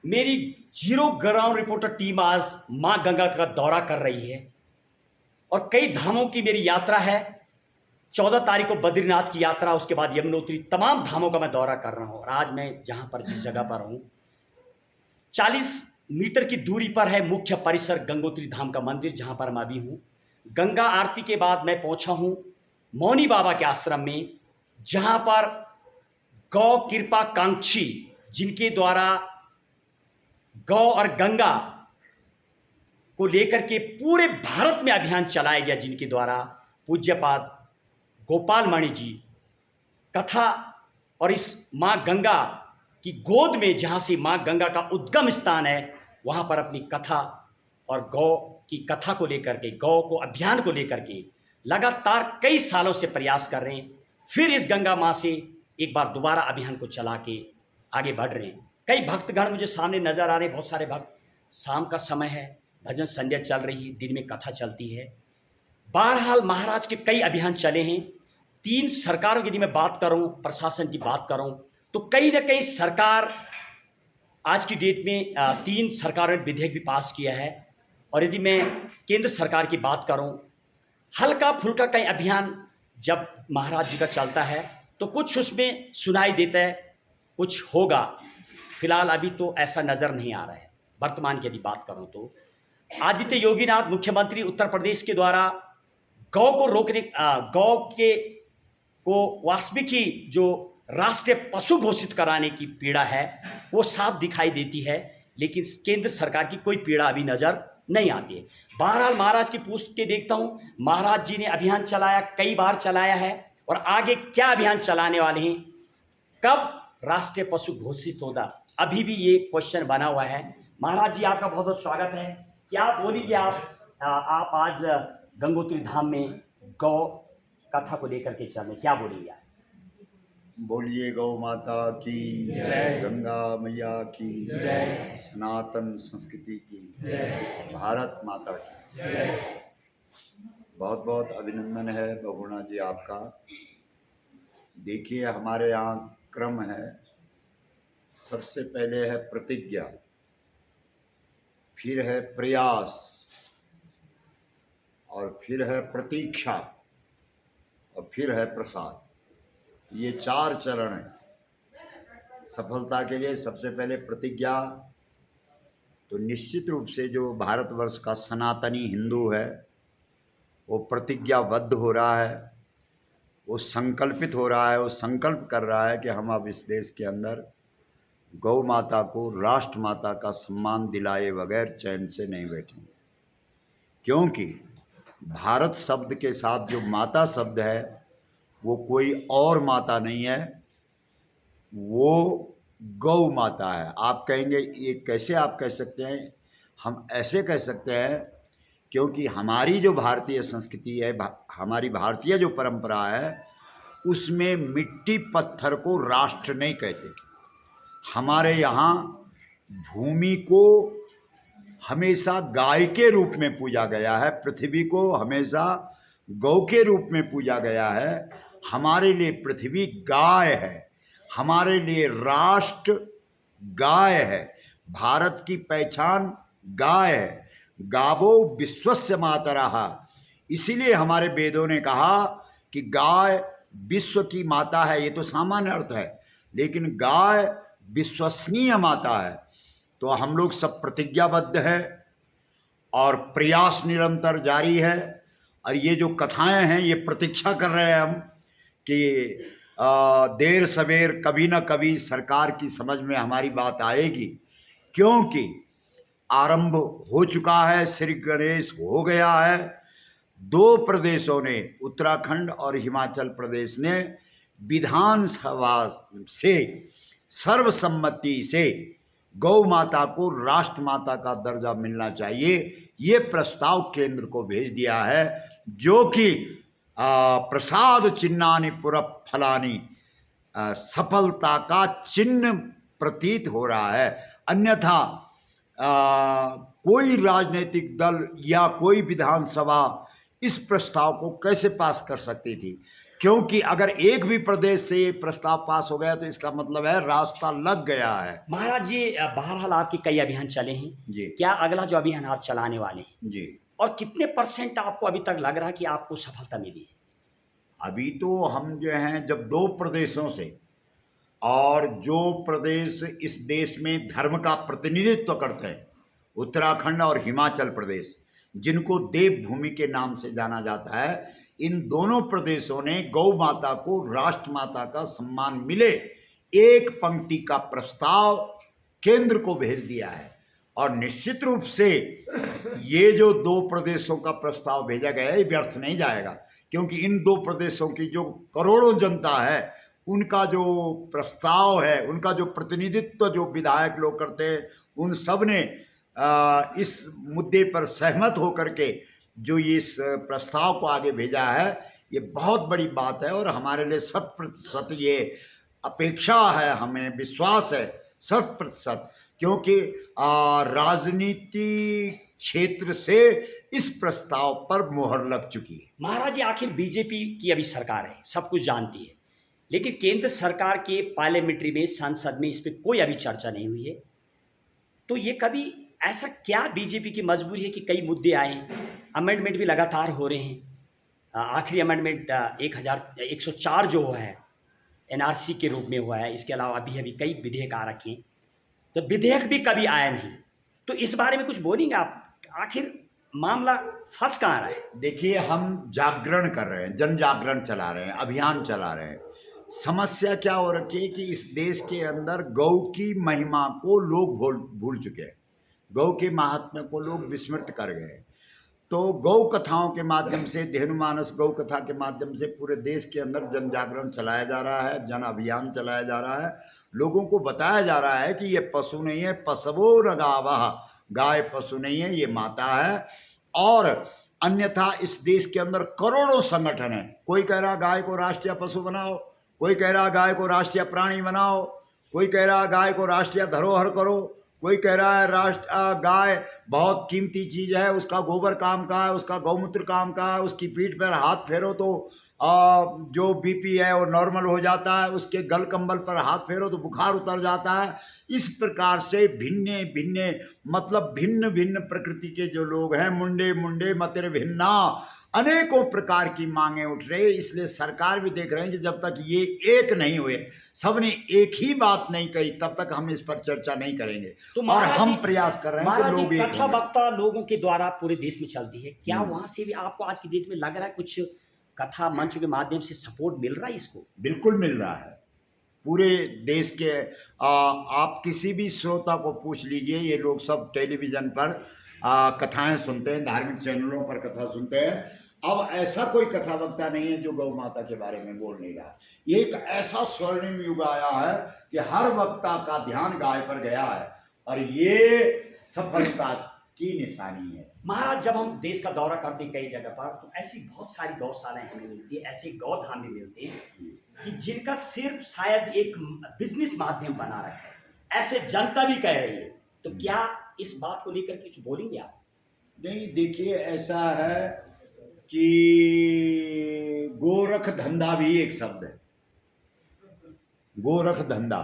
मेरी zero ground reporter team आज मां गंगा का दौरा कर रही है और कई धामों की मेरी यात्रा है। 14 तारीख को बद्रीनाथ की यात्रा, उसके बाद यमुनोत्री, तमाम धामों का मैं दौरा कर रहा हूं। और आज मैं जहां पर जिस जगह पर हूं, 40 मीटर की दूरी पर है मुख्य परिसर गंगोत्री धाम का मंदिर, जहां पर मैं अभी हूं। गंगा आरती के बाद मैं पहुंचा हूं मौनी बाबा के आश्रम में, जहां पर गौ कृपा कांक्षी, जिनके द्वारा गौ और गंगा को लेकर के पूरे भारत में अभियान चलाया गया, जिनके द्वारा पूज्यपाद गोपाल मणि जी कथा और इस माँ गंगा की गोद में, जहाँ से माँ गंगा का उद्गम स्थान है, वहाँ पर अपनी कथा और गौ की कथा को लेकर के, गौ को अभियान को लेकर के लगातार कई सालों से प्रयास कर रहे हैं। फिर इस गंगा माँ से एक बार दोबारा अभियान को चला के आगे बढ़ रहे हैं। कई भक्तगण मुझे सामने नजर आ रहे हैं, बहुत सारे भक्त। शाम का समय है, भजन संध्या चल रही है, दिन में कथा चलती है। बहरहाल महाराज के कई अभियान चले हैं। 3 सरकारों की यदि मैं बात करूं, प्रशासन की बात करूं, तो कहीं ना कहीं सरकार आज की डेट में 3 सरकारों ने विधेयक भी पास किया है। और यदि मैं केंद्र सरकार की बात करूं, हल्का फुल्का कई अभियान जब महाराज जी का चलता है तो कुछ उसमें सुनाई देता है, कुछ होगा। फिलहाल अभी तो ऐसा नज़र नहीं आ रहा है। वर्तमान की यदि बात करूं तो आदित्य योगीनाथ मुख्यमंत्री उत्तर प्रदेश के द्वारा गौ को रोकने, गौ के को वाल्मीकि जो राष्ट्रीय पशु घोषित कराने की पीड़ा है वो साफ दिखाई देती है, लेकिन केंद्र सरकार की कोई पीड़ा अभी नज़र नहीं आती है। बहरहाल महाराज की पूछ के देखता हूँ, महाराज जी ने अभियान चलाया, कई बार चलाया है, और आगे क्या अभियान चलाने वाले हैं, कब राष्ट्रीय पशु घोषित होगा, अभी भी ये क्वेश्चन बना हुआ है। महाराज जी, आपका बहुत बहुत स्वागत है। क्या बोलिए आप आज गंगोत्री धाम में गौ कथा को लेकर के चल रहे, क्या बोलिए आप? बोलिए गौ माता की जय, गंगा मैया की जय, सनातन संस्कृति की जय, भारत माता की जय। बहुत बहुत अभिनंदन है बहुगुणा जी आपका। देखिए, हमारे यहाँ क्रम है, सबसे पहले है प्रतिज्ञा, फिर है प्रयास, और फिर है प्रतीक्षा, और फिर है प्रसाद। ये 4 चरण हैं सफलता के लिए। सबसे पहले प्रतिज्ञा, तो निश्चित रूप से जो भारतवर्ष का सनातनी हिंदू है वो प्रतिज्ञाबद्ध हो रहा है, वो संकल्पित हो रहा है, वो संकल्प कर रहा है कि हम अब इस देश के अंदर गौ माता को राष्ट्र माता का सम्मान दिलाए बगैर चैन से नहीं बैठेंगे। क्योंकि भारत शब्द के साथ जो माता शब्द है वो कोई और माता नहीं है, वो गौ माता है। आप कहेंगे ये कैसे आप कह सकते हैं? हम ऐसे कह सकते हैं क्योंकि हमारी जो भारतीय संस्कृति है, हमारी भारतीय जो परंपरा है, उसमें मिट्टी पत्थर को राष्ट्र नहीं कहते। हमारे यहाँ भूमि को हमेशा गाय के रूप में पूजा गया है, पृथ्वी को हमेशा गौ के रूप में पूजा गया है। हमारे लिए पृथ्वी गाय है, हमारे लिए राष्ट्र गाय है, भारत की पहचान गाय है। गावो विश्वस्य मातरः, इसीलिए हमारे वेदों ने कहा कि गाय विश्व की माता है। ये तो सामान्य अर्थ है, लेकिन गाय विश्वसनीय माता है। तो हम लोग सब प्रतिज्ञाबद्ध है और प्रयास निरंतर जारी है। और ये जो कथाएं हैं, ये प्रतीक्षा कर रहे हैं हम कि देर सवेर कभी ना कभी सरकार की समझ में हमारी बात आएगी, क्योंकि आरंभ हो चुका है, श्री गणेश हो गया है। 2 प्रदेशों ने, उत्तराखंड और हिमाचल प्रदेश ने विधानसभा से सर्वसम्मति से गौ माता को राष्ट्र माता का दर्जा मिलना चाहिए, ये प्रस्ताव केंद्र को भेज दिया है, जो कि प्रसाद चिन्हानि पुरः फलानि, सफलता का चिन्ह प्रतीत हो रहा है। अन्यथा कोई राजनीतिक दल या कोई विधानसभा इस प्रस्ताव को कैसे पास कर सकती थी? क्योंकि अगर एक भी प्रदेश से ये प्रस्ताव पास हो गया तो इसका मतलब है रास्ता लग गया है। महाराज जी, बहरहाल आपके कई अभियान चले हैं। जी क्या अगला जो अभियान आप चलाने वाले हैं, जी। और कितने % आपको अभी तक लग रहा है कि आपको सफलता मिली है? अभी तो हम जो हैं, जब 2 प्रदेशों से, और जो प्रदेश इस देश में धर्म का प्रतिनिधित्व करते हैं, उत्तराखंड और हिमाचल प्रदेश, जिनको देवभूमि के नाम से जाना जाता है, इन दोनों प्रदेशों ने गौ माता को राष्ट्र माता का सम्मान मिले एक पंक्ति का प्रस्ताव केंद्र को भेज दिया है। और निश्चित रूप से ये जो 2 प्रदेशों का प्रस्ताव भेजा गया है, ये व्यर्थ नहीं जाएगा, क्योंकि इन 2 प्रदेशों की जो करोड़ों जनता है, उनका जो प्रस्ताव है, उनका जो प्रतिनिधित्व जो विधायक लोग करते हैं, उन सब ने इस मुद्दे पर सहमत होकर के जो ये इस प्रस्ताव को आगे भेजा है, ये बहुत बड़ी बात है। और हमारे लिए 100% ये अपेक्षा है, हमें विश्वास है 100%, क्योंकि राजनीति क्षेत्र से इस प्रस्ताव पर मोहर लग चुकी है। महाराज जी, आखिर बीजेपी की अभी सरकार है, सब कुछ जानती है, लेकिन केंद्र सरकार के पार्लियामेंट्री में, संसद में इस पर कोई अभी चर्चा नहीं हुई है। तो ये कभी ऐसा क्या बीजेपी की मजबूरी है कि कई मुद्दे आए, अमेंडमेंट भी लगातार हो रहे हैं। आखिरी अमेंडमेंट 1104 जो हुआ है एनआरसी के रूप में हुआ है, इसके अलावा अभी अभी कई विधेयक आ रखे हैं, तो विधेयक भी कभी आया नहीं। तो इस बारे में कुछ बोलेंगे आप, आखिर मामला फंस कहाँ रहा है? देखिए, हम जागरण कर रहे हैं, जन जागरण चला रहे हैं, अभियान चला रहे हैं। समस्या क्या हो रखी है कि इस देश के अंदर गौ की महिमा को लोग भूल चुके हैं, गौ के महात्म्य को लोग विस्मृत कर गए। तो गौ कथाओं के माध्यम से, धेनुमानस गौ कथा के माध्यम से पूरे देश के अंदर जन जागरण चलाया जा रहा है, जन अभियान चलाया जा रहा है। लोगों को बताया जा रहा है कि ये पशु नहीं है, पशवो रगावः, गाय पशु नहीं है, ये माता है। और अन्यथा इस देश के अंदर करोड़ों संगठन हैं, कोई कह रहा गाय को राष्ट्रीय पशु बनाओ, कोई कह रहा गाय को राष्ट्रीय प्राणी बनाओ, कोई कह रहा गाय को राष्ट्रीय धरोहर करो, कोई कह रहा है गाय बहुत कीमती चीज़ है, उसका गोबर काम का है, उसका गौमूत्र काम का है, उसकी पीठ पर हाथ फेरो तो जो बीपी है वो नॉर्मल हो जाता है, उसके गल कंबल पर हाथ फेरो तो बुखार उतर जाता है। इस प्रकार से भिन्न भिन्न प्रकृति के जो लोग हैं, मुंडे मुंडे मतिर भिन्ना, अनेकों प्रकार की मांगे उठ रही। इसलिए सरकार भी देख रहे हैं कि जब तक ये एक नहीं हुए, सबने एक ही बात नहीं कही, तब तक हम इस पर चर्चा नहीं करेंगे। तो और हम प्रयास कर रहे हैं कि लोग कथा वक्ता लोगों के द्वारा पूरे देश में चलती है, क्या वहां से भी आपको आज की डेट में लग रहा है कुछ कथा मंच के माध्यम से सपोर्ट मिल रहा है इसको? बिल्कुल मिल रहा है। पूरे देश के आप किसी भी श्रोता को पूछ लीजिए, ये लोग सब टेलीविज़न पर कथाएं सुनते हैं, धार्मिक चैनलों पर कथा सुनते हैं। अब ऐसा कोई कथा वक्ता नहीं है जो गौ माता के बारे में बोल नहीं रहा। ये एक ऐसा स्वर्णिम युग आया है कि हर वक्ता का ध्यान गाय पर गया है, और ये सफलता की निशानी है। महाराज, जब हम देश का दौरा करते हैं कई जगह पर, तो ऐसी बहुत सारी गौशालाएं हमें मिलती है, ऐसे गौधाम भी मिलते हैं कि जिनका सिर्फ शायद एक बिजनेस माध्यम बना रखा है, ऐसे जनता भी कह रही है। तो क्या इस बात को लेकर कुछ बोलेंगे आप? नहीं, देखिए, ऐसा है कि गोरख धंधा भी एक शब्द है, गोरख धंधा।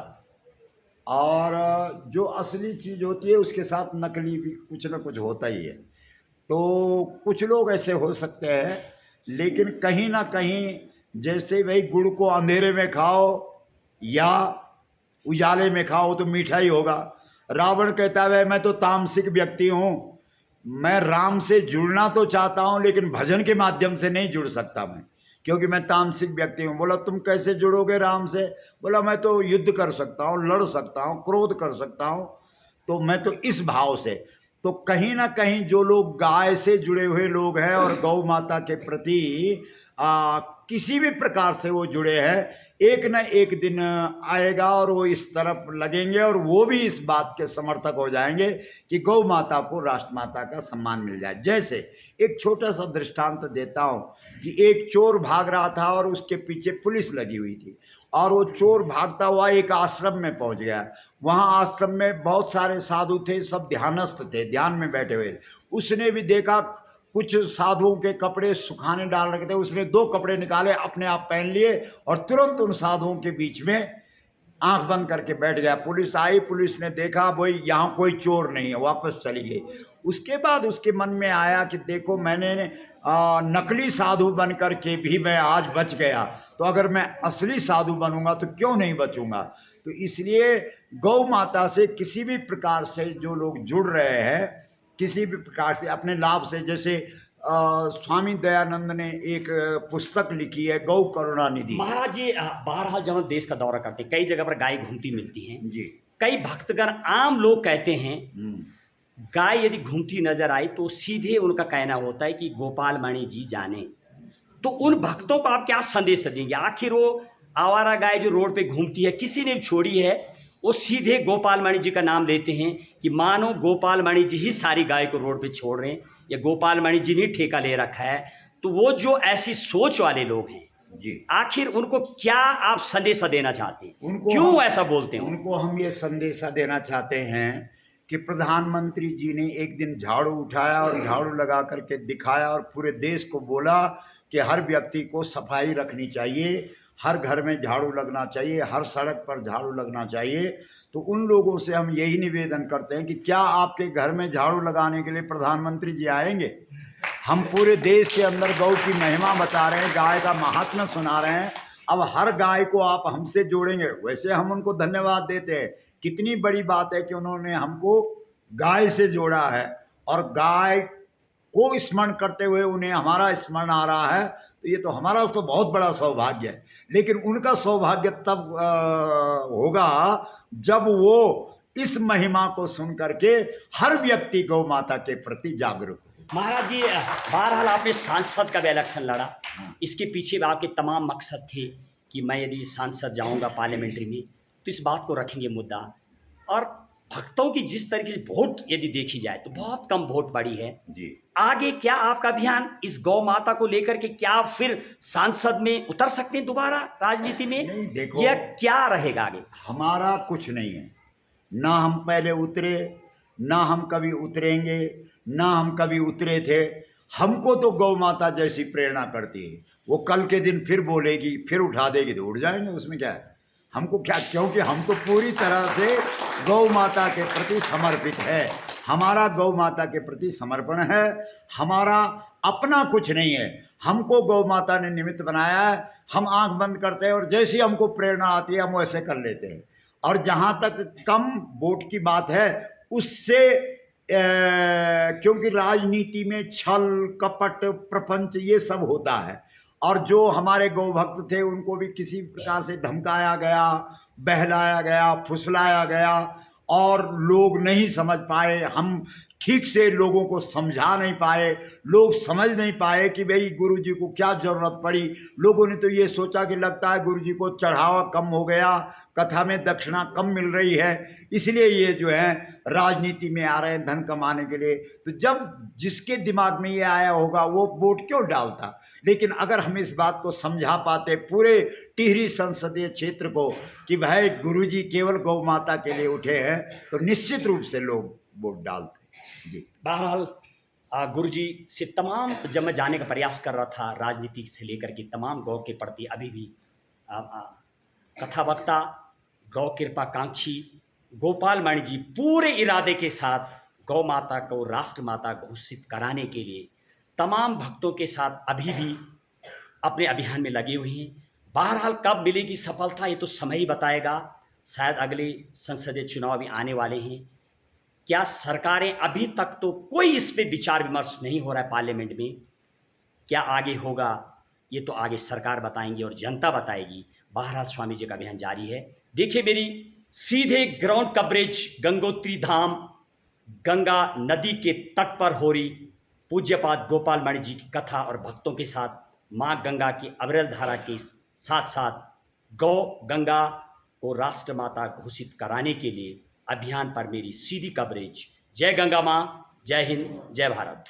और जो असली चीज़ होती है उसके साथ नकली भी कुछ ना कुछ होता ही है। तो कुछ लोग ऐसे हो सकते हैं, लेकिन कहीं ना कहीं जैसे भाई गुड़ को अंधेरे में खाओ या उजाले में खाओ तो मीठा ही होगा। रावण कहता है मैं तो तामसिक व्यक्ति हूँ, मैं राम से जुड़ना तो चाहता हूँ लेकिन भजन के माध्यम से नहीं जुड़ सकता मैं, क्योंकि मैं तामसिक व्यक्ति हूँ। बोला तुम कैसे जुड़ोगे राम से? बोला मैं तो युद्ध कर सकता हूँ, लड़ सकता हूँ, क्रोध कर सकता हूँ, तो मैं तो इस भाव से। तो कहीं ना कहीं जो लोग गाय से जुड़े हुए लोग हैं और गौ माता के प्रति किसी भी प्रकार से वो जुड़े हैं, एक न एक दिन आएगा और वो इस तरफ लगेंगे और वो भी इस बात के समर्थक हो जाएंगे कि गौ माता को राष्ट्रमाता का सम्मान मिल जाए। जैसे एक छोटा सा दृष्टांत देता हूँ कि एक चोर भाग रहा था और उसके पीछे पुलिस लगी हुई थी, और वो चोर भागता हुआ एक आश्रम में पहुंच गया। वहाँ आश्रम में बहुत सारे साधु थे, सब ध्यानस्थ थे, ध्यान में बैठे हुए। उसने भी देखा कुछ साधुओं के कपड़े सुखाने डाल रखे थे, उसने 2 कपड़े निकाले, अपने आप पहन लिए और तुरंत उन साधुओं के बीच में आंख बंद करके बैठ गया। पुलिस आई, पुलिस ने देखा भाई यहाँ कोई चोर नहीं है, वापस चली गई। उसके बाद उसके मन में आया कि देखो मैंने नकली साधु बन कर के भी मैं आज बच गया, तो अगर मैं असली साधु बनूंगा तो क्यों नहीं बचूंगा। तो इसलिए गौ माता से किसी भी प्रकार से जो लोग जुड़ रहे हैं, किसी भी प्रकार से अपने लाभ से, जैसे स्वामी दयानंद ने एक पुस्तक लिखी है गौ करुणा निधि। महाराज जी, बहरहाल जब हम देश का दौरा करते हैं, कई जगह पर गाय घूमती मिलती हैं जी। कई भक्तगण, आम लोग कहते हैं गाय यदि घूमती नजर आई तो सीधे उनका कहना होता है कि गोपाल मणि जी जाने। तो उन भक्तों को आप क्या संदेश देंगे? आखिर वो आवारा गाय जो रोड पे घूमती है, किसी ने भी छोड़ी है, वो सीधे गोपाल मणि जी का नाम लेते हैं कि मानो गोपाल मणि जी ही सारी गाय को रोड पे छोड़ रहे हैं, या गोपाल मणि जी ने ठेका ले रखा है। तो वो जो ऐसी सोच वाले लोग हैं जी, आखिर उनको क्या आप संदेशा देना चाहते हैं? उनको क्यों ऐसा बोलते हैं? उनको हम ये संदेशा देना चाहते हैं कि प्रधानमंत्री जी ने एक दिन झाड़ू उठाया और झाड़ू लगा करके दिखाया और पूरे देश को बोला कि हर व्यक्ति को सफाई रखनी चाहिए, हर घर में झाड़ू लगना चाहिए, हर सड़क पर झाड़ू लगना चाहिए। तो उन लोगों से हम यही निवेदन करते हैं कि क्या आपके घर में झाड़ू लगाने के लिए प्रधानमंत्री जी आएंगे? हम पूरे देश के अंदर गौ की महिमा बता रहे हैं, गाय का महात्म्य सुना रहे हैं। अब हर गाय को आप हमसे जोड़ेंगे, वैसे हम उनको धन्यवाद देते हैं। कितनी बड़ी बात है कि उन्होंने हमको गाय से जोड़ा है और गाय को स्मरण करते हुए उन्हें हमारा स्मरण आ रहा है, तो ये तो हमारा तो बहुत बड़ा सौभाग्य है। लेकिन उनका सौभाग्य तब होगा जब वो इस महिमा को सुन करके हर व्यक्ति गौ माता के प्रति जागरूक हो। महाराज जी, बहरहाल आपने सांसद का भी इलेक्शन लड़ा, इसके पीछे भी आपके तमाम मकसद थे कि मैं यदि सांसद जाऊंगा पार्लियामेंट्री में तो इस बात को रखेंगे मुद्दा। और भक्तों की जिस तरीके से वोट यदि देखी जाए तो बहुत कम वोट पड़ी है जी। आगे क्या आपका अभियान इस गौ माता को लेकर के, क्या फिर सांसद में उतर सकते हैं दोबारा राजनीति में? नहीं, देखो, या क्या रहेगा आगे? हमारा कुछ नहीं है, ना हम पहले उतरे, ना हम कभी उतरेंगे, ना हम कभी उतरे थे। हमको तो गौ माता जैसी प्रेरणा करती है, वो कल के दिन फिर बोलेगी, फिर उठा देगी तो उठ जाएंगे, उसमें क्या है। हमको क्या, क्योंकि हम तो पूरी तरह से गौ माता के प्रति समर्पित है। हमारा गौ माता के प्रति समर्पण है, हमारा अपना कुछ नहीं है। हमको गौ माता ने निमित्त बनाया है, हम आंख बंद करते हैं और जैसी हमको प्रेरणा आती है हम वैसे कर लेते हैं। और जहाँ तक कम वोट की बात है उससे क्योंकि राजनीति में छल कपट प्रपंच ये सब होता है, और जो हमारे गौ भक्त थे उनको भी किसी प्रकार से धमकाया गया, बहलाया गया, फुसलाया गया और लोग नहीं समझ पाए। हम ठीक से लोगों को समझा नहीं पाए, लोग समझ नहीं पाए कि भाई गुरुजी को क्या ज़रूरत पड़ी। लोगों ने तो ये सोचा कि लगता है गुरुजी को चढ़ावा कम हो गया, कथा में दक्षिणा कम मिल रही है, इसलिए ये जो है राजनीति में आ रहे हैं धन कमाने के लिए। तो जब जिसके दिमाग में ये आया होगा वो वोट क्यों डालता। लेकिन अगर हम इस बात को समझा पाते पूरे टिहरी संसदीय क्षेत्र को कि भाई गुरुजी केवल गौ माता के लिए उठे हैं, तो निश्चित रूप से लोग वोट डालते जी। बहरहाल गुरुजी से तमाम, जब मैं जाने का प्रयास कर रहा था राजनीति से लेकर के तमाम गौ के प्रति, अभी भी कथा वक्ता, गौ कृपा कांक्षी गोपाल मणि जी पूरे इरादे के साथ गौ माता को राष्ट्र माता घोषित कराने के लिए तमाम भक्तों के साथ अभी भी अपने अभियान में लगे हुए हैं। बहरहाल कब मिलेगी सफलता ये तो समय ही बताएगा। शायद अगले संसदीय चुनाव भी आने वाले हैं। क्या सरकारें, अभी तक तो कोई इस पे विचार विमर्श नहीं हो रहा है पार्लियामेंट में, क्या आगे होगा ये तो आगे सरकार बताएंगी और जनता बताएगी। बहरहाल स्वामी जी का अभियान जारी है। देखिए मेरी सीधे ग्राउंड कवरेज गंगोत्री धाम गंगा नदी के तट पर हो रही पूज्यपाद गोपाल मणि जी की कथा और भक्तों के साथ माँ गंगा की अविरल धारा के साथ साथ गौ गंगा को राष्ट्र माता घोषित कराने के लिए अभियान पर मेरी सीधी कवरेज। जय गंगा माँ, जय हिंद, जय भारत।